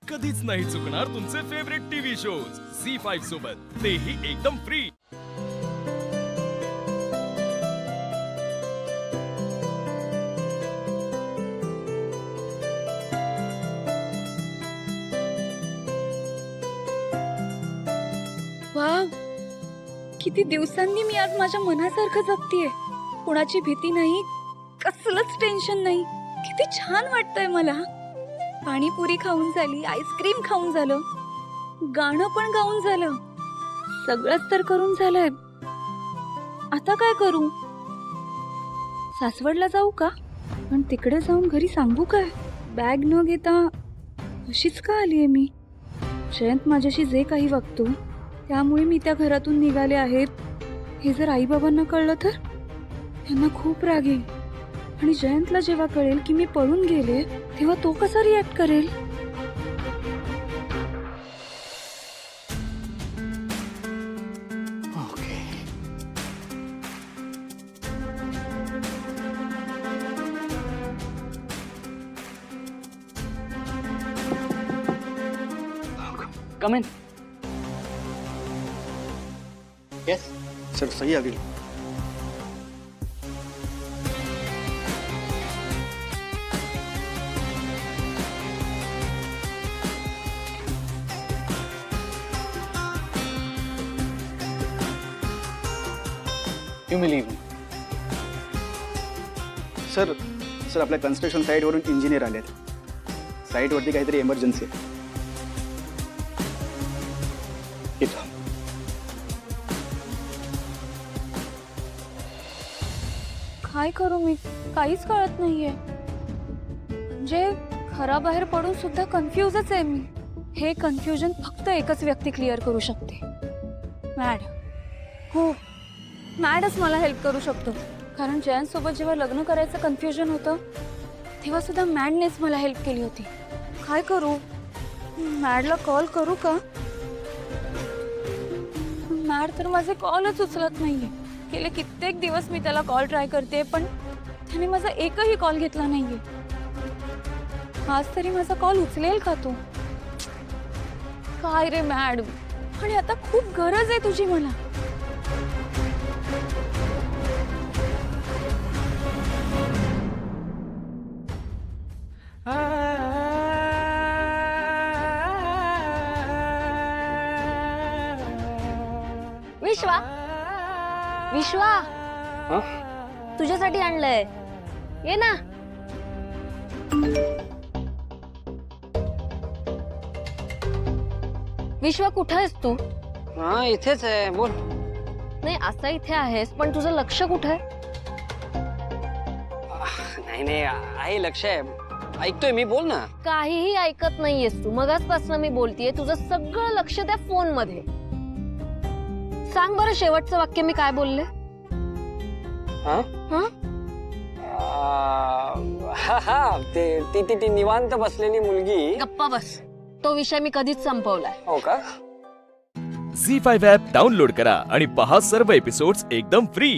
कधीच नाही चुकणार तुमचे फेवरेट टीव्ही शोज झी5 सोबत, तेही एकदम फ्री। वाव, किती दिवसांनी मी आज माझ्या मनासारखं जगतीये। कुणाची भीती नाही, कसलंच टेन्शन नाही। किती छान वाटतंय मला। पाणीपुरी खाऊन झाली, आईस्क्रीम खाऊन झालं, गाणं पण गाऊन झालं, सगळंच तर करून झालंय। आता काय करू? सासवडला जाऊ का? पण तिकडे जाऊन घरी सांगू काय? बॅग न घेता अशीच का आलीये मी? जयंत माझ्याशी जे काही वागतो त्यामुळे मी त्या घरातून निघाले आहेत, हे जर आई बाबांना कळलं तर त्यांना खूप राग येईल। आणि जयंतला जेव्हा कळेल की मी पळून गेले, तेव्हा तो कसा रिॲक्ट करेल? कम इन। यस सर, सही आ गई। You believe me? सर आपल्या कन्स्ट्रक्शन साईटवरून इंजिनियर आलेत। साईटवरती काहीतरी इमर्जन्सी आहे। इथं काय करू मी? काहीच कळत नाहीये। म्हणजे घराबाहेर पडून सुद्धा कन्फ्युजच आहे मी। हे कन्फ्युजन फक्त एकच व्यक्ती क्लिअर करू शकते, मॅड। हो, मॅडच मला हेल्प करू शकतो। कारण जयंत सोबत जेव्हा लग्न करायचं कन्फ्युजन होतं, तेव्हा सुद्धा मॅडनेच मला हेल्प केली होती। काय करू? मॅडला कॉल करू का? मॅड तर माझे कॉलच उचलत नाहीये। गेले कित्येक दिवस मी त्याला कॉल ट्राय करते, पण त्याने माझा एकही कॉल घेतला नाहीये। आज तरी माझा कॉल उचलेल का तो? काय रे मॅड, आणि आता खूप गरज आहे तुझी मला। विश्वा, विश्वा, हाँ? तुझ्यासाठी आणलंय, ये ना। विश्वा, कुठं आहेस तू? हाँ इथेच आहे, बोल। नाही, असं इथे आहेस, पण तुझं लक्ष कुठं आहे? नाही नाही, आहे, लक्ष आहे, ऐकतोय मी, बोल ना। काहीही ऐकत नाहीयेस तू। मगाचपासून मी बोलतेय, तुझं सगळं लक्ष त्या फोन मध्ये। सांग बरं, शेवटचं वाक्य मी काय बोलले? हाँ? हाँ? हा हा, ती निवांत बसलेली मुलगी। गप्पा बस, तो विषय मी कधीच संपवलाय। हो का? झी5 ॲप डाउनलोड करा आणि पहा सर्व एपिसोड्स एकदम फ्री।